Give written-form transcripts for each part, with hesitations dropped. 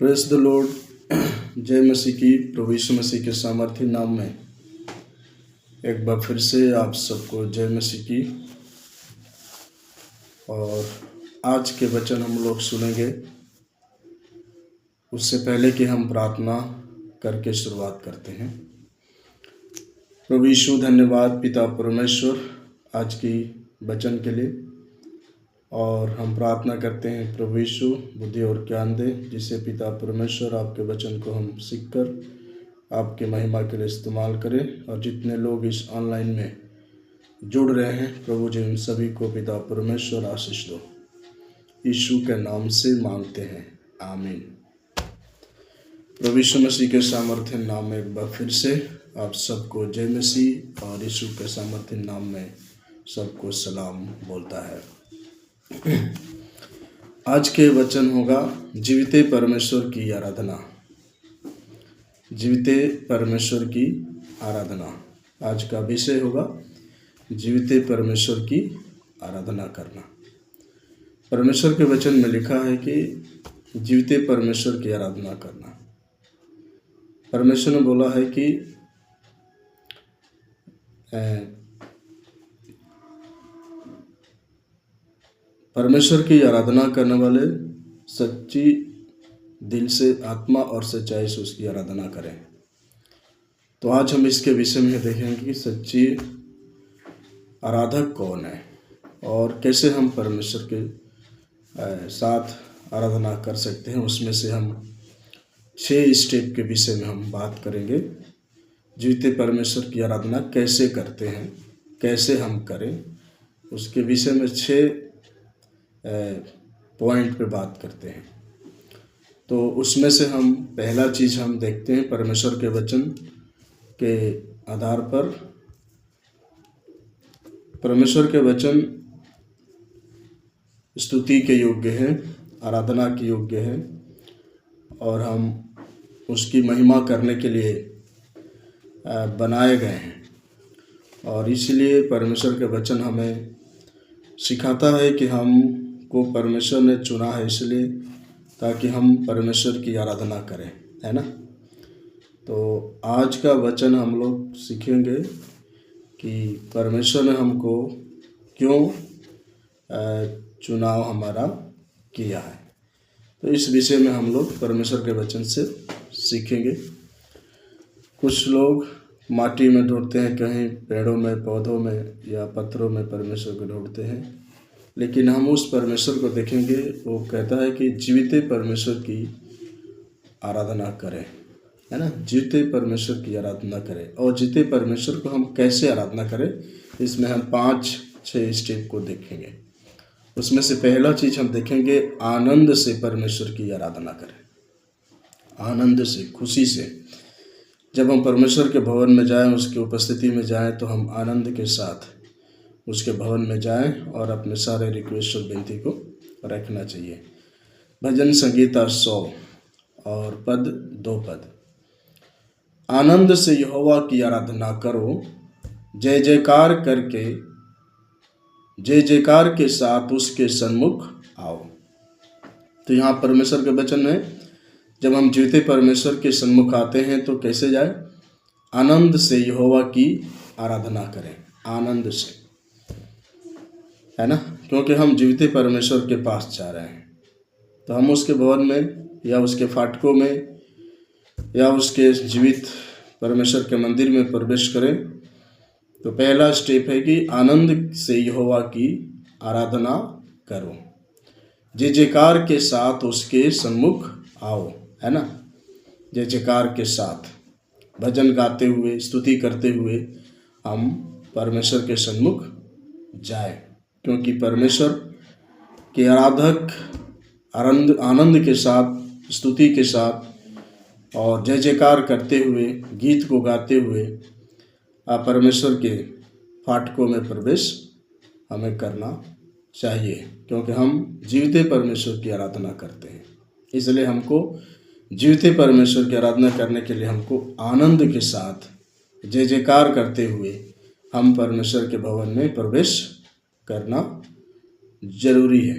Press the Lord. जय मसीह की, प्रभु यीशु मसीह के सामर्थ्य नाम में एक बार फिर से आप सबको जय मसीह की। और आज के वचन हम लोग सुनेंगे। उससे पहले कि हम प्रार्थना करके शुरुआत करते हैं। प्रभु यीशु, धन्यवाद पिता परमेश्वर आज की वचन के लिए। और हम प्रार्थना करते हैं प्रभु यीशु बुद्धि और ज्ञान दे, जिसे पिता परमेश्वर आपके वचन को हम सीखकर आपके महिमा के लिए इस्तेमाल करें। और जितने लोग इस ऑनलाइन में जुड़ रहे हैं प्रभु जी, उन सभी को पिता परमेश्वर आशीष दो। यीशु के नाम से मांगते हैं, आमीन। प्रभु यीशु मसीह के सामर्थ्य नाम में एक बार फिर से आप सबको जय मसीह और यीशु के सामर्थ्य नाम में सबको सलाम बोलता है। आज के वचन होगा जीविते परमेश्वर की आराधना। जीविते परमेश्वर की आराधना आज का विषय होगा, जीविते परमेश्वर की आराधना करना। परमेश्वर के वचन में लिखा है कि जीविते परमेश्वर की आराधना करना। परमेश्वर ने बोला है कि परमेश्वर की आराधना करने वाले सच्ची दिल से, आत्मा और सच्चाई से उसकी आराधना करें। तो आज हम इसके विषय में देखेंगे कि सच्ची आराधक कौन है और कैसे हम परमेश्वर के साथ आराधना कर सकते हैं। उसमें से हम 6 स्टेप के विषय में हम बात करेंगे। जीविते परमेश्वर की आराधना कैसे करते हैं, कैसे हम करें, उसके विषय में 6 पॉइंट पे बात करते हैं। तो उसमें से हम पहला चीज़ हम देखते हैं, परमेश्वर के वचन के आधार पर परमेश्वर के वचन स्तुति के योग्य हैं, आराधना के योग्य हैं और हम उसकी महिमा करने के लिए बनाए गए हैं। और इसलिए परमेश्वर के वचन हमें सिखाता है कि हम को परमेश्वर ने चुना है इसलिए ताकि हम परमेश्वर की आराधना करें, है ना। तो आज का वचन हम लोग सीखेंगे कि परमेश्वर ने हमको क्यों चुनाव हमारा किया है। तो इस विषय में हम लोग परमेश्वर के वचन से सीखेंगे। कुछ लोग माटी में ढूंढते हैं, कहीं पेड़ों में, पौधों में या पत्थरों में परमेश्वर को ढूंढते हैं, लेकिन हम उस परमेश्वर को देखेंगे। वो कहता है कि जीविते परमेश्वर की आराधना करें, है ना। जीविते परमेश्वर की आराधना करें। और जीविते परमेश्वर को हम कैसे आराधना करें, इसमें हम 5-6 स्टेप को देखेंगे। उसमें से पहला चीज़ हम देखेंगे, आनंद से परमेश्वर की आराधना करें। आनंद से, खुशी से। जब हम परमेश्वर के भवन में जाएं, उसकी उपस्थिति में जाएं, तो हम आनंद के साथ उसके भवन में जाएं और अपने सारे रिक्वेस्ट और विनती को रखना चाहिए। भजन संगीता 100 और पद 2 पद। आनंद से यहोवा की आराधना करो, जय जयकार करके, जय जयकार के साथ उसके सन्मुख आओ। तो यहाँ परमेश्वर के वचन है, जब हम जीविते परमेश्वर के सन्मुख आते हैं तो कैसे जाए? आनंद से यहोवा की आराधना करें, आनंद से, है ना। क्योंकि हम जीविते परमेश्वर के पास जा रहे हैं, तो हम उसके भवन में या उसके फाटकों में या उसके जीवित परमेश्वर के मंदिर में प्रवेश करें। तो पहला स्टेप है कि आनंद से यहोवा की आराधना करो, जय जयकार के साथ उसके सन्मुख आओ, है ना। जय जयकार के साथ भजन गाते हुए, स्तुति करते हुए हम परमेश्वर के सन्मुख जाए। क्योंकि परमेश्वर के आराधक आनंद के साथ, स्तुति के साथ और जय जयकार करते हुए, गीत को गाते हुए परमेश्वर के फाटकों में प्रवेश हमें करना चाहिए। क्योंकि हम जीविते परमेश्वर की आराधना करते हैं, इसलिए हमको जीविते परमेश्वर की आराधना करने के लिए हमको आनंद के साथ, जय जयकार करते हुए हम परमेश्वर के भवन में प्रवेश करना जरूरी है।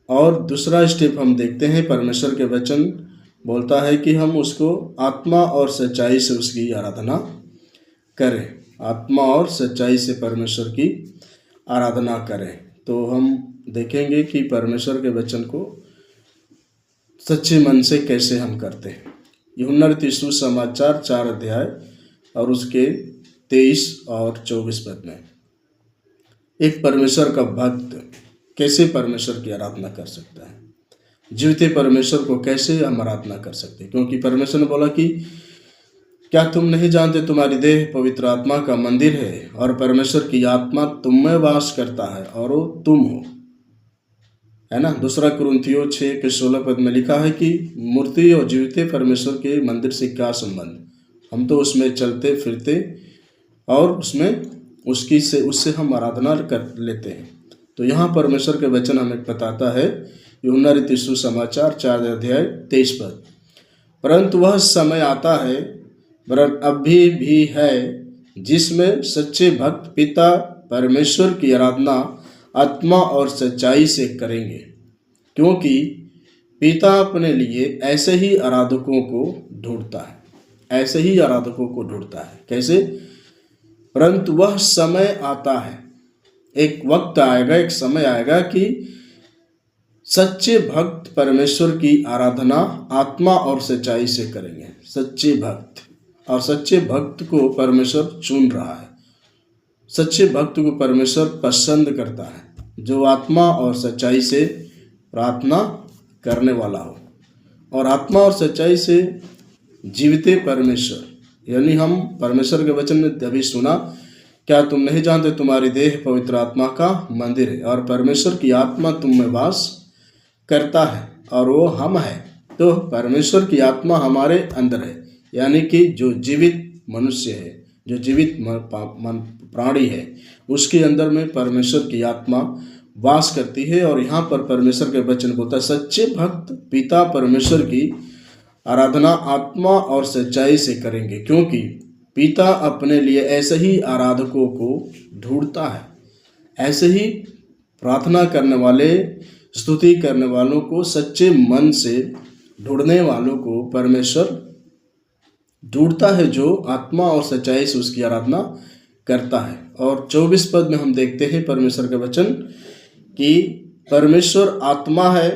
और दूसरा स्टेप हम देखते हैं, परमेश्वर के वचन बोलता है कि हम उसको आत्मा और सच्चाई से उसकी आराधना करें, आत्मा और सच्चाई से परमेश्वर की आराधना करें। तो हम देखेंगे कि परमेश्वर के वचन को सच्चे मन से कैसे हम करते हैं। यूहन्ना रचित सुसमाचार 4 अध्याय और उसके 23 और 24 पद में एक परमेश्वर का भक्त कैसे परमेश्वर की आराधना कर सकता है, जीवते परमेश्वर को कैसे हम आराधना कर सकते हैं। क्योंकि परमेश्वर ने बोला कि क्या तुम नहीं जानते तुम्हारी देह पवित्र आत्मा का मंदिर है और परमेश्वर की आत्मा तुम में वास करता है और वो तुम हो, है ना। दूसरा कुरिन्थियों 6 के 16 पद में लिखा है कि मूर्ति और जीवते परमेश्वर के मंदिर से क्या संबंध, हम तो उसमें चलते फिरते और उससे हम आराधना कर लेते हैं। तो यहाँ परमेश्वर के वचन हमें बताता है, यूहन्ना रचित सुसमाचार 4 अध्याय 23 पद, परंतु वह समय आता है, वरन अभी भी है, जिसमें सच्चे भक्त पिता परमेश्वर की आराधना आत्मा और सच्चाई से करेंगे, क्योंकि पिता अपने लिए ऐसे ही आराधकों को ढूंढता है, ऐसे ही आराधकों को ढूंढता है। कैसे? परंतु वह समय आता है, एक वक्त आएगा, एक समय आएगा कि सच्चे भक्त परमेश्वर की आराधना आत्मा और सच्चाई से करेंगे। सच्चे भक्त, और सच्चे भक्त को परमेश्वर चुन रहा है, सच्चे भक्त को परमेश्वर पसंद करता है, जो आत्मा और सच्चाई से प्रार्थना करने वाला हो। और आत्मा और सच्चाई से जीवते परमेश्वर, यानी हम परमेश्वर के वचन में अभी सुना, क्या तुम नहीं जानते तुम्हारी देह पवित्र आत्मा का मंदिर है और परमेश्वर की आत्मा तुम में वास करता है और वो हम है। तो परमेश्वर की आत्मा हमारे अंदर है, यानी कि जो जीवित मनुष्य है, जो जीवित प्राणी है, उसके अंदर में परमेश्वर की आत्मा वास करती है। और यहाँ पर परमेश्वर के वचन बोलता है, सच्चे भक्त पिता परमेश्वर की आराधना आत्मा और सच्चाई से करेंगे, क्योंकि पिता अपने लिए ऐसे ही आराधकों को ढूंढता है, ऐसे ही प्रार्थना करने वाले, स्तुति करने वालों को, सच्चे मन से ढूंढने वालों को परमेश्वर ढूंढता है, जो आत्मा और सच्चाई से उसकी आराधना करता है। और 24 पद में हम देखते हैं परमेश्वर का वचन कि परमेश्वर आत्मा है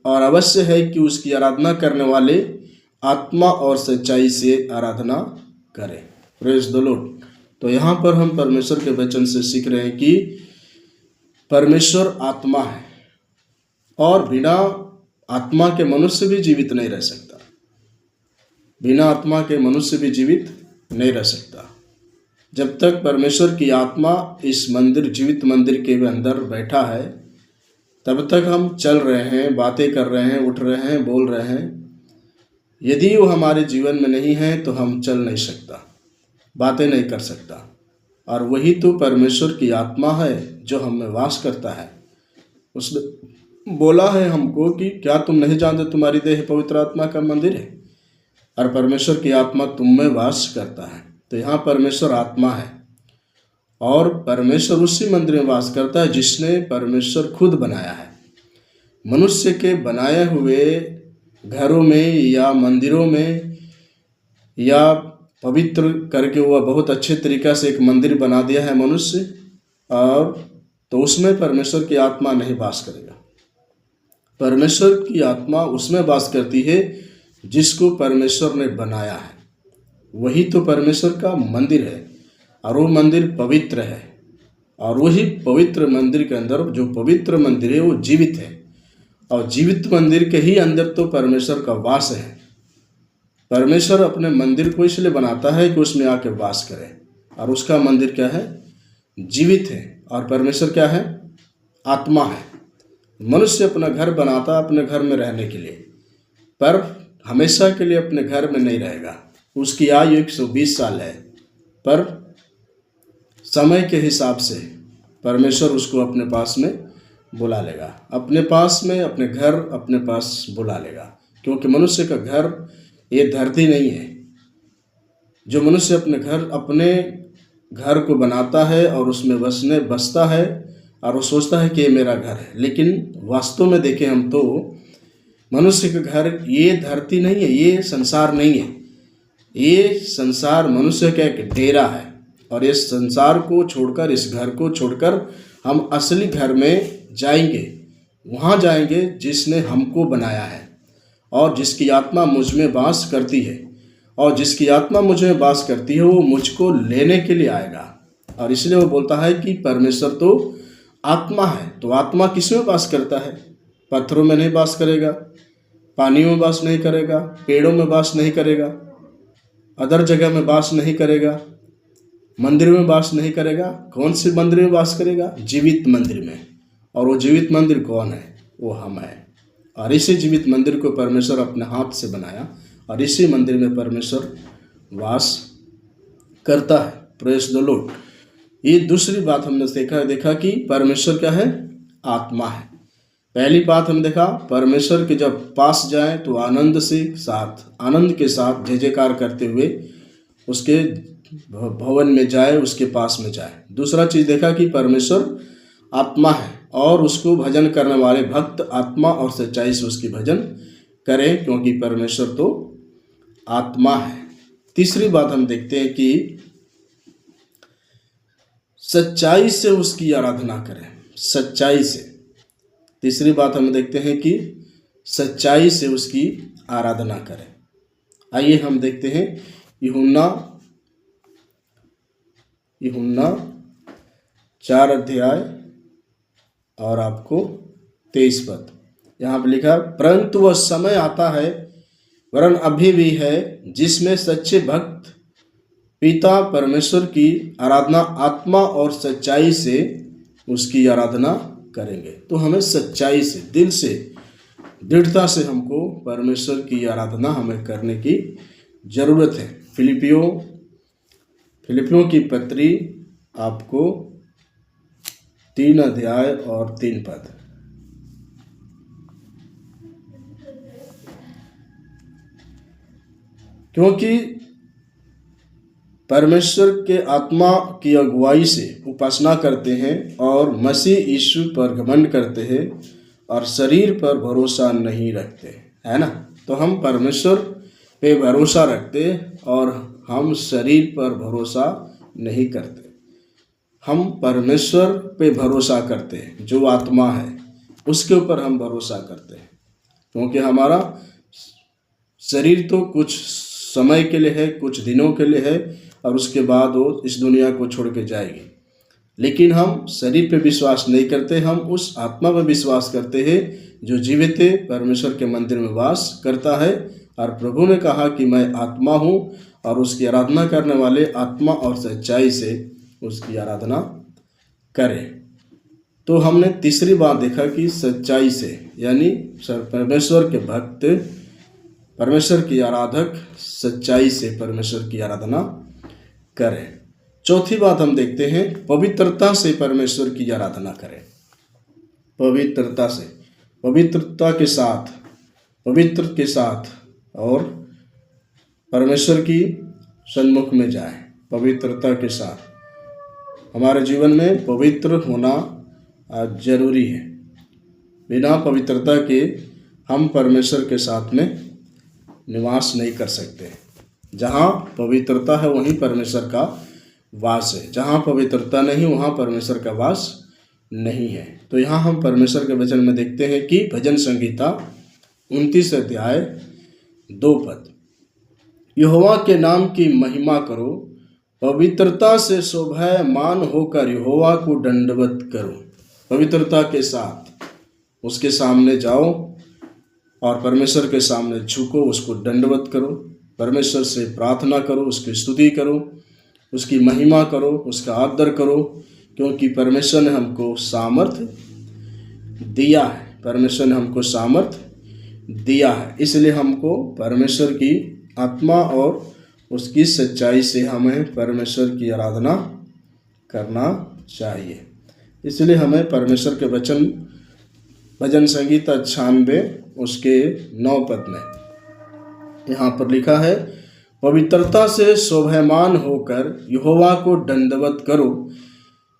और अवश्य है कि उसकी आराधना करने वाले आत्मा और सच्चाई से आराधना करें। Praise the Lord. तो यहाँ पर हम परमेश्वर के वचन से सीख रहे हैं कि परमेश्वर आत्मा है और बिना आत्मा के मनुष्य भी जीवित नहीं रह सकता, बिना आत्मा के मनुष्य भी जीवित नहीं रह सकता। जब तक परमेश्वर की आत्मा इस मंदिर, जीवित मंदिर के अंदर बैठा है, तब तक हम चल रहे हैं, बातें कर रहे हैं, उठ रहे हैं, बोल रहे हैं। यदि वो हमारे जीवन में नहीं है तो हम चल नहीं सकता, बातें नहीं कर सकता। और वही तो परमेश्वर की आत्मा है जो हम में वास करता है। उसने बोला है हमको कि क्या तुम नहीं जानते तुम्हारी देह पवित्र आत्मा का मंदिर है और परमेश्वर की आत्मा तुम में वास करता है। तो यहाँ परमेश्वर आत्मा है और परमेश्वर उसी मंदिर में वास करता है जिसने परमेश्वर खुद बनाया है। मनुष्य के बनाए हुए घरों में या मंदिरों में या पवित्र करके वह बहुत अच्छे तरीक़ा से एक मंदिर बना दिया है मनुष्य, और तो उसमें परमेश्वर की आत्मा नहीं वास करेगा। परमेश्वर की आत्मा उसमें वास करती है जिसको परमेश्वर ने बनाया है, वही तो परमेश्वर का मंदिर है। और वो मंदिर पवित्र है, और वही पवित्र मंदिर के अंदर, जो पवित्र मंदिर है वो जीवित है, और जीवित मंदिर के ही अंदर तो परमेश्वर का वास है। परमेश्वर अपने मंदिर को इसलिए बनाता है कि उसमें आके वास करे, और उसका मंदिर क्या है? जीवित है। और परमेश्वर क्या है? आत्मा है। मनुष्य अपना घर बनाता अपने घर में रहने के लिए, पर हमेशा के लिए अपने घर में नहीं रहेगा। उसकी आयु 120 साल है, पर समय के हिसाब से परमेश्वर उसको अपने पास में बुला लेगा, अपने पास में, अपने घर अपने पास बुला लेगा। क्योंकि मनुष्य का घर ये धरती नहीं है। जो मनुष्य अपने घर को बनाता है और उसमें बसता है और वो सोचता है कि ये मेरा घर है। लेकिन वास्तव में देखें हम तो मनुष्य का घर ये धरती नहीं है, ये संसार नहीं है। ये संसार मनुष्य का एक डेरा है और इस संसार को छोड़कर, इस घर को छोड़कर हम असली घर में जाएंगे। वहाँ जाएंगे जिसने हमको बनाया है और जिसकी आत्मा मुझ में वास करती है, और जिसकी आत्मा मुझ में वास करती है वो मुझको लेने के लिए आएगा। और इसलिए वो बोलता है कि परमेश्वर तो आत्मा है। तो आत्मा किस में वास करता है? पत्थरों में नहीं वास करेगा, पानी में वास नहीं करेगा, पेड़ों में वास नहीं करेगा, अदर जगह में वास नहीं करेगा, मंदिर में वास नहीं करेगा। कौन से मंदिर में वास करेगा? जीवित मंदिर में। और वो जीवित मंदिर कौन है? वो हम हैं। और इसी जीवित मंदिर को परमेश्वर अपने हाथ से बनाया और इसी मंदिर में परमेश्वर वास करता है। Praise the Lord. ये दूसरी बात हमने देखा कि परमेश्वर क्या है? आत्मा है। पहली बात हम देखा, परमेश्वर के जब पास जाएं तो आनंद के साथ जय जयकार करते हुए उसके भवन में जाए, उसके पास में जाए। दूसरा चीज़ देखा कि परमेश्वर आत्मा है और उसको भजन करने वाले भक्त आत्मा और सच्चाई से उसकी भजन करें, क्योंकि परमेश्वर तो आत्मा है। तीसरी बात हम देखते हैं कि सच्चाई से उसकी आराधना करें। सच्चाई से। तीसरी बात हम देखते हैं कि सच्चाई से उसकी आराधना करें। आइए हम देखते हैं यूहन्ना 4 अध्याय और आपको 23 पद। यहाँ पर लिखा, परंतु वह समय आता है, वरन अभी भी है, जिसमें सच्चे भक्त पिता परमेश्वर की आराधना आत्मा और सच्चाई से उसकी आराधना करेंगे। तो हमें सच्चाई से, दिल से, दृढ़ता से हमको परमेश्वर की आराधना हमें करने की जरूरत है। फिलिपियों की पत्री आपको 3 अध्याय और 3 पद। क्योंकि परमेश्वर के आत्मा की अगुवाई से उपासना करते हैं और मसीह यीशु पर घमंड करते हैं और शरीर पर भरोसा नहीं रखते, है ना। तो हम परमेश्वर पे भरोसा रखते और हम शरीर पर भरोसा नहीं करते। हम परमेश्वर पे भरोसा करते हैं, जो आत्मा है उसके ऊपर हम भरोसा करते हैं। क्योंकि हमारा शरीर तो कुछ समय के लिए है, कुछ दिनों के लिए है, और उसके बाद वो इस दुनिया को छोड़ के जाएगी। लेकिन हम शरीर पे विश्वास नहीं करते, हम उस आत्मा पर विश्वास करते हैं जो जीवित है, परमेश्वर के मंदिर में वास करता है। और प्रभु ने कहा कि मैं आत्मा हूँ और उसकी आराधना करने वाले आत्मा और सच्चाई से उसकी आराधना करें। तो हमने तीसरी बात देखा कि सच्चाई से, यानी परमेश्वर के भक्त, परमेश्वर की आराधक सच्चाई से परमेश्वर की आराधना करें। चौथी बात हम देखते हैं, पवित्रता से परमेश्वर की आराधना करें। पवित्रता से, पवित्रता के साथ, पवित्र के साथ और परमेश्वर की सन्मुख में जाएं। पवित्रता के साथ हमारे जीवन में पवित्र होना जरूरी है। बिना पवित्रता के हम परमेश्वर के साथ में निवास नहीं कर सकते। जहाँ पवित्रता है वहीं परमेश्वर का वास है, जहाँ पवित्रता नहीं वहाँ परमेश्वर का वास नहीं है। तो यहाँ हम परमेश्वर के वचन में देखते हैं कि भजन संगीता 29 अध्याय 2 पद, यहोवा के नाम की महिमा करो, पवित्रता से शोभायमान होकर यहोवा को दंडवत करो। पवित्रता के साथ उसके सामने जाओ और परमेश्वर के सामने झुको, उसको दंडवत करो, परमेश्वर से प्रार्थना करो, उसकी स्तुति करो, उसकी महिमा करो, उसका आदर करो, क्योंकि परमेश्वर ने हमको सामर्थ्य दिया है। परमेश्वर ने हमको सामर्थ्य दिया है, इसलिए हमको परमेश्वर की आत्मा और उसकी सच्चाई से हमें परमेश्वर की आराधना करना चाहिए। इसलिए हमें परमेश्वर के वचन, भजन संगीता 96 उसके 9 पद में यहाँ पर लिखा है, पवित्रता से शोभायमान होकर यहोवा को दंडवत करो,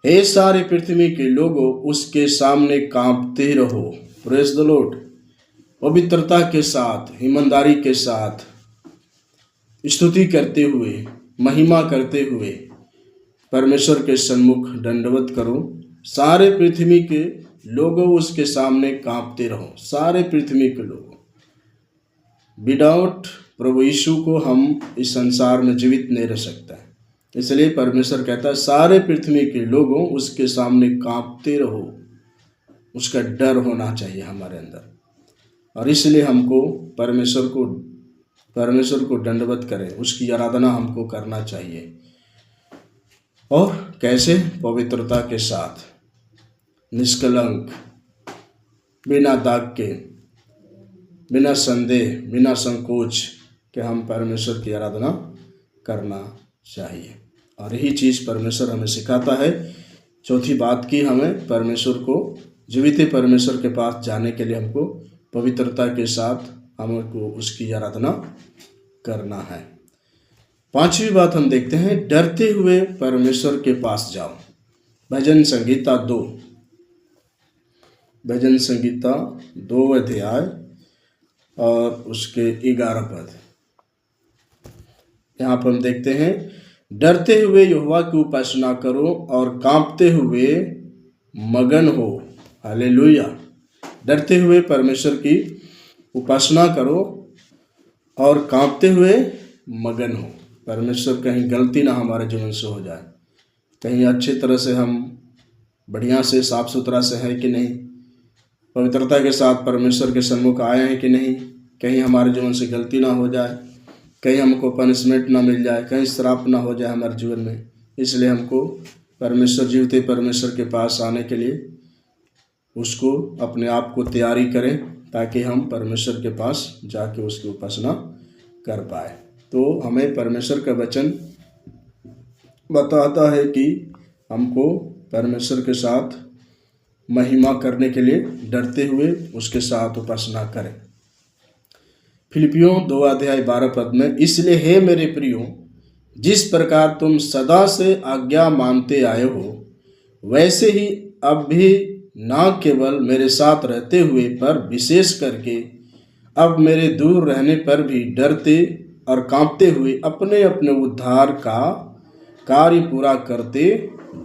हे सारे पृथ्वी के लोगों, उसके सामने कांपते रहो। Praise the Lord. पवित्रता के साथ, ईमानदारी के साथ स्तुति करते हुए, महिमा करते हुए परमेश्वर के सन्मुख दंडवत करो। सारे पृथ्वी के लोगों, उसके सामने कांपते रहो। सारे पृथ्वी के लोगों, विदाउट प्रभु यीशु को हम इस संसार में जीवित नहीं रह सकता है। इसलिए परमेश्वर कहता है सारे पृथ्वी के लोगों, उसके सामने कांपते रहो। उसका डर होना चाहिए हमारे अंदर, और इसलिए हमको परमेश्वर को दंडवत करें, उसकी आराधना हमको करना चाहिए। और कैसे? पवित्रता के साथ, निष्कलंक, बिना दाग के, बिना संदेह, बिना संकोच के हम परमेश्वर की आराधना करना चाहिए। और यही चीज़ परमेश्वर हमें सिखाता है। चौथी बात की, हमें परमेश्वर को, जीवित परमेश्वर के पास जाने के लिए हमको पवित्रता के साथ हमको उसकी आराधना करना है। पांचवी बात हम देखते हैं, डरते हुए परमेश्वर के पास जाओ। भजन संगीता 2, भजन संगीता 2 अध्याय और उसके 11 पद। यहाँ पर हम देखते हैं, डरते हुए यहोवा की उपासना करो और कांपते हुए मगन हो। हालेलुया। डरते हुए परमेश्वर की उपासना करो और कांपते हुए मगन हो। परमेश्वर कहीं गलती ना हमारे जीवन से हो जाए, कहीं अच्छी तरह से हम बढ़िया से साफ सुथरा से हैं कि नहीं, पवित्रता के साथ परमेश्वर के सन्मुख आए हैं कि नहीं, कहीं हमारे जीवन से गलती ना हो जाए, कहीं हमको पनिशमेंट ना मिल जाए, कहीं श्राप ना हो जाए हमारे जीवन में। इसलिए हमको परमेश्वर, जीवित परमेश्वर के पास आने के लिए उसको अपने आप को तैयारी करें, ताकि हम परमेश्वर के पास जाके उसकी उपासना कर पाए। तो हमें परमेश्वर का वचन बताता है कि हमको परमेश्वर के साथ महिमा करने के लिए डरते हुए उसके साथ उपासना करें। फिलिपियों 2 अध्याय 12 पद में, इसलिए हे मेरे प्रियो, जिस प्रकार तुम सदा से आज्ञा मानते आए हो, वैसे ही अब भी ना केवल मेरे साथ रहते हुए, पर विशेष करके अब मेरे दूर रहने पर भी डरते और कांपते हुए अपने अपने उद्धार का कार्य पूरा करते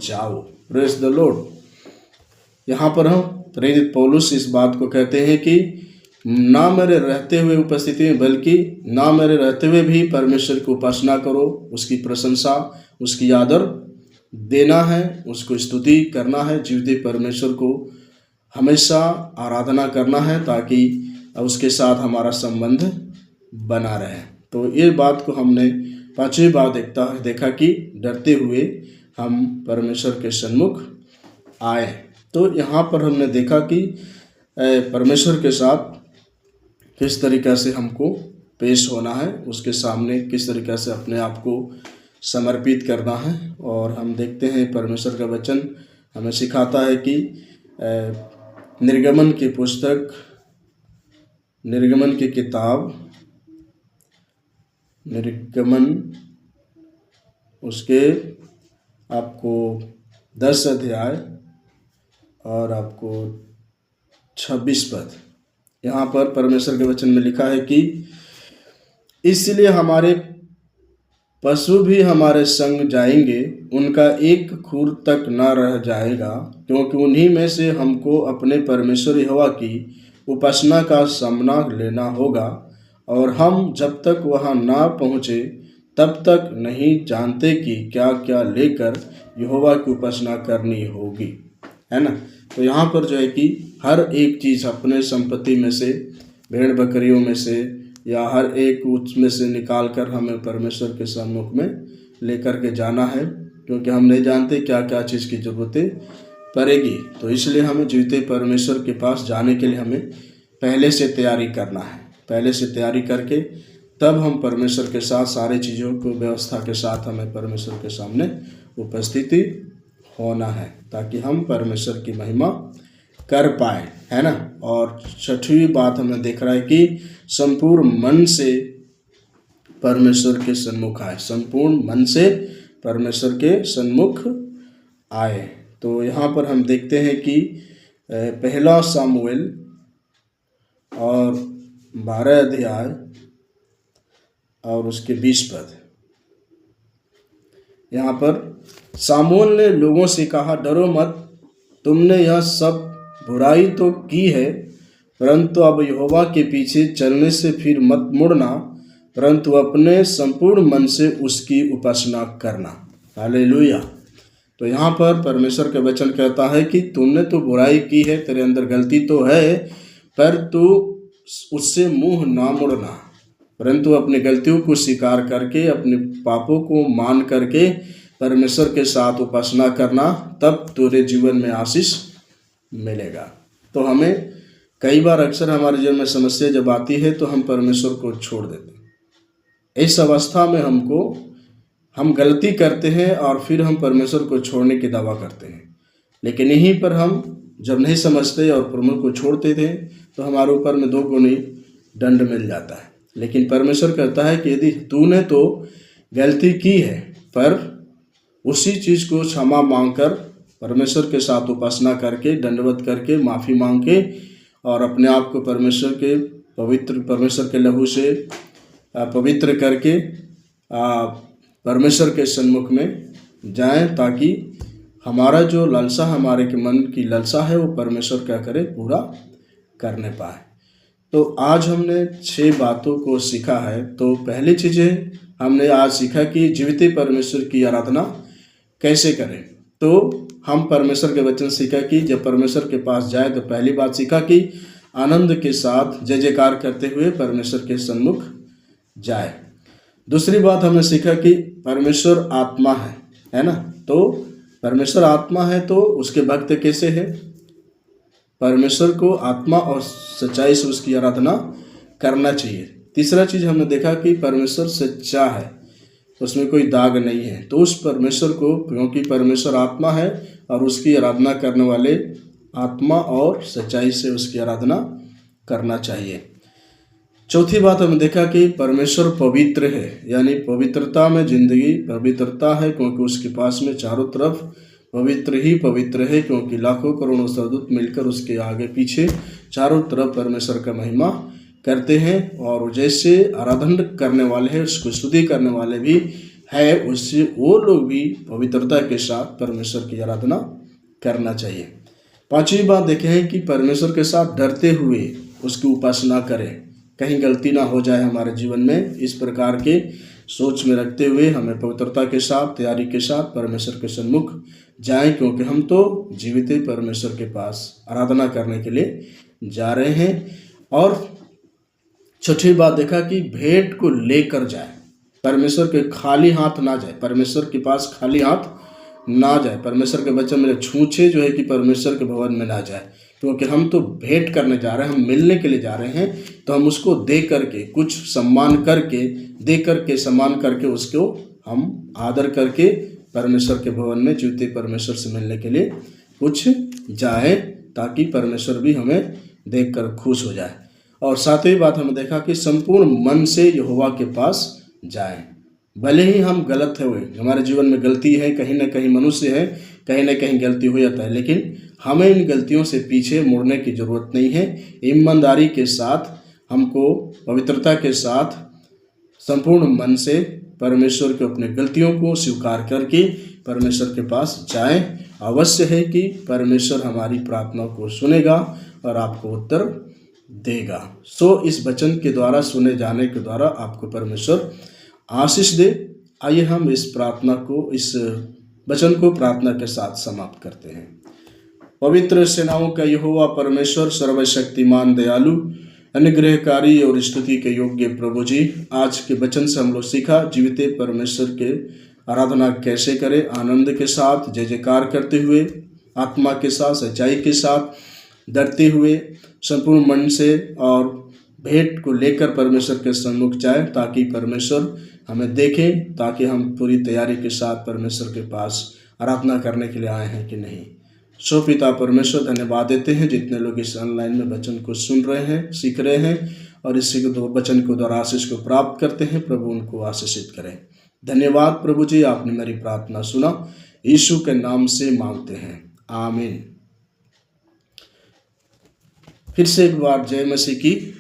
जाओ। Praise the Lord. यहाँ पर हम प्रेरित पौलुस इस बात को कहते हैं कि ना मेरे रहते हुए उपस्थिति में, बल्कि ना मेरे रहते हुए भी परमेश्वर की उपासना करो, उसकी प्रशंसा, उसकी आदर देना है, उसको स्तुति करना है, जीवित परमेश्वर को हमेशा आराधना करना है, ताकि उसके साथ हमारा संबंध बना रहे। तो ये बात को हमने पांचवी बार देखा कि डरते हुए हम परमेश्वर के सन्मुख आए। तो यहाँ पर हमने देखा कि परमेश्वर के साथ किस तरीक़ा से हमको पेश होना है, उसके सामने किस तरीक़ा से अपने आप को समर्पित करना है। और हम देखते हैं परमेश्वर का वचन हमें सिखाता है कि निर्गमन की पुस्तक, निर्गमन की किताब, निर्गमन उसके आपको 10 अध्याय और आपको 26 पद, यहाँ पर परमेश्वर के वचन में लिखा है कि इसलिए हमारे पशु भी हमारे संग जाएंगे, उनका एक खूर तक न रह जाएगा, क्योंकि उन्हीं में से हमको अपने परमेश्वर यहोवा की उपासना का सामना लेना होगा, और हम जब तक वहाँ ना पहुँचे तब तक नहीं जानते कि क्या क्या लेकर यहोवा की उपासना करनी होगी, है ना। तो यहाँ पर जो है कि हर एक चीज़ अपने संपत्ति में से, भेड़ बकरियों में से, या हर एक उसमें से निकाल कर हमें परमेश्वर के सम्मुख में लेकर के जाना है, क्योंकि हम नहीं जानते क्या क्या चीज़ की ज़रूरतें पड़ेगी। तो इसलिए हमें जीवित परमेश्वर के पास जाने के लिए हमें पहले से तैयारी करना है। पहले से तैयारी करके तब हम परमेश्वर के साथ सारी चीज़ों को व्यवस्था के साथ हमें परमेश्वर के सामने उपस्थिति होना है, ताकि हम परमेश्वर की महिमा कर पाए, है ना। और छठवीं बात हमें देख रहा है कि संपूर्ण मन से परमेश्वर के सन्मुख आए, संपूर्ण मन से परमेश्वर के सन्मुख आए। तो यहाँ पर हम देखते हैं कि पहला सामुएल और 12 अध्याय और उसके 20 पद। यहाँ पर सामुएल ने लोगों से कहा, डरो मत, तुमने यह सब बुराई तो की है, परंतु अब यहोवा के पीछे चलने से फिर मत मुड़ना, परंतु अपने संपूर्ण मन से उसकी उपासना करना। हालेलुया। तो यहाँ पर परमेश्वर का वचन कहता है कि तुमने तो बुराई की है, तेरे अंदर गलती तो है, पर तू उससे मुंह ना मुड़ना, परंतु अपनी गलतियों को स्वीकार करके, अपने पापों को मान करके परमेश्वर के साथ उपासना करना, तब तेरे जीवन में आशीष मिलेगा। तो हमें कई बार अक्सर हमारे जीवन में समस्या जब आती है तो हम परमेश्वर को छोड़ देते हैं। इस अवस्था में हम गलती करते हैं और फिर हम परमेश्वर को छोड़ने की दावा करते हैं, लेकिन यहीं पर हम जब नहीं समझते और परमेश्वर को छोड़ते थे तो हमारे ऊपर में 2 गुनी दंड मिल जाता है। लेकिन परमेश्वर कहता है कि यदि तूने तो गलती की है, पर उसी चीज़ को क्षमा मांगकर परमेश्वर के साथ उपासना करके, दंडवत करके, माफ़ी मांग के और अपने आप को परमेश्वर के लहू से पवित्र करके परमेश्वर के सन्मुख में जाएं, ताकि हमारा जो लालसा, हमारे के मन की लालसा है, वो परमेश्वर क्या करे, पूरा करने पाए। तो आज हमने 6 बातों को सीखा है। तो पहली चीज़ें हमने आज सीखा कि जीवित परमेश्वर की आराधना कैसे करें। तो हम परमेश्वर के वचन सीखा कि जब परमेश्वर के पास जाए तो पहली बात सीखा कि आनंद के साथ जय जयकार करते हुए परमेश्वर के सन्मुख जाए। दूसरी बात हमने सीखा कि परमेश्वर आत्मा है ना। तो परमेश्वर आत्मा है तो उसके भक्त कैसे है, परमेश्वर को आत्मा और सच्चाई से उसकी आराधना करना चाहिए। तीसरा चीज़ हमने देखा कि परमेश्वर सच्चा है, उसमें कोई दाग नहीं है। तो उस परमेश्वर को, क्योंकि परमेश्वर आत्मा है और उसकी आराधना करने वाले आत्मा और सच्चाई से उसकी आराधना करना चाहिए। चौथी बात हमने देखा कि परमेश्वर पवित्र है, यानी पवित्रता में जिंदगी पवित्रता है, क्योंकि उसके पास में चारों तरफ पवित्र ही पवित्र है, क्योंकि लाखों करोड़ों सरदूत मिलकर उसके आगे पीछे चारों तरफ परमेश्वर का महिमा करते हैं। और जैसे आराधन करने वाले हैं, उसको स्तुति करने वाले भी है, उससे वो लोग भी पवित्रता के साथ परमेश्वर की आराधना करना चाहिए। पांचवी बात देखें हैं कि परमेश्वर के साथ डरते हुए उसकी उपासना करें, कहीं गलती ना हो जाए हमारे जीवन में। इस प्रकार के सोच में रखते हुए हमें पवित्रता के साथ, तैयारी के साथ परमेश्वर के सन्मुख जाएं, क्योंकि हम तो जीवित परमेश्वर के पास आराधना करने के लिए जा रहे हैं। और छठी बात देखा कि भेंट को लेकर जाए, परमेश्वर के खाली हाथ ना जाए, परमेश्वर के पास खाली हाथ ना जाए। परमेश्वर के वचन में छूछे जो है कि परमेश्वर के भवन में ना जाए, क्योंकि हम तो भेंट करने जा रहे हैं, हम मिलने के लिए जा रहे हैं। तो हम उसको दे करके, कुछ सम्मान करके, दे करके, सम्मान करके, उसको हम आदर करके परमेश्वर के भवन में जीवित परमेश्वर से मिलने के लिए कुछ जाए, ताकि परमेश्वर भी हमें देखकर खुश हो जाए। और सातवीं बात हमने देखा कि संपूर्ण मन से यहोवा के पास जाएं। भले ही हम गलत हुए, हमारे जीवन में गलती है, कहीं ना कहीं मनुष्य है, कहीं ना कहीं गलती हो जाता है, लेकिन हमें इन गलतियों से पीछे मुड़ने की ज़रूरत नहीं है। ईमानदारी के साथ, हमको पवित्रता के साथ, संपूर्ण मन से परमेश्वर के अपने गलतियों को स्वीकार करके परमेश्वर के पास जाएं। अवश्य है कि परमेश्वर हमारी प्रार्थना को सुनेगा और आपको उत्तर देगा। इस वचन के द्वारा, सुने जाने के द्वारा आपको परमेश्वर आशीष दे। आइए हम इस वचन को प्रार्थना के साथ समाप्त करते हैं। पवित्र सेनाओं का यहोवा परमेश्वर, सर्वशक्तिमान, दयालु, अनुग्रहकारी और स्तुति के योग्य प्रभु जी, आज के वचन से हम लोग सीखा जीवित परमेश्वर के आराधना कैसे करें, आनंद के साथ, जय जयकार करते हुए, आत्मा के साथ, सच्चाई के साथ, डरते हुए, संपूर्ण मन से और भेंट को लेकर परमेश्वर के सन्मुख जाए, ताकि परमेश्वर हमें देखें, ताकि हम पूरी तैयारी के साथ परमेश्वर के पास आराधना करने के लिए आए हैं कि नहीं। पिता परमेश्वर, धन्यवाद देते हैं जितने लोग इस ऑनलाइन में वचन को सुन रहे हैं, सीख रहे हैं और इसी वचन को द्वारा आशीष को प्राप्त करते हैं। प्रभु उनको आशीषित करें। धन्यवाद प्रभु जी, आपने मेरी प्रार्थना सुना, यीशु के नाम से मांगते हैं, आमीन। फिर से एक बार जय मसीह की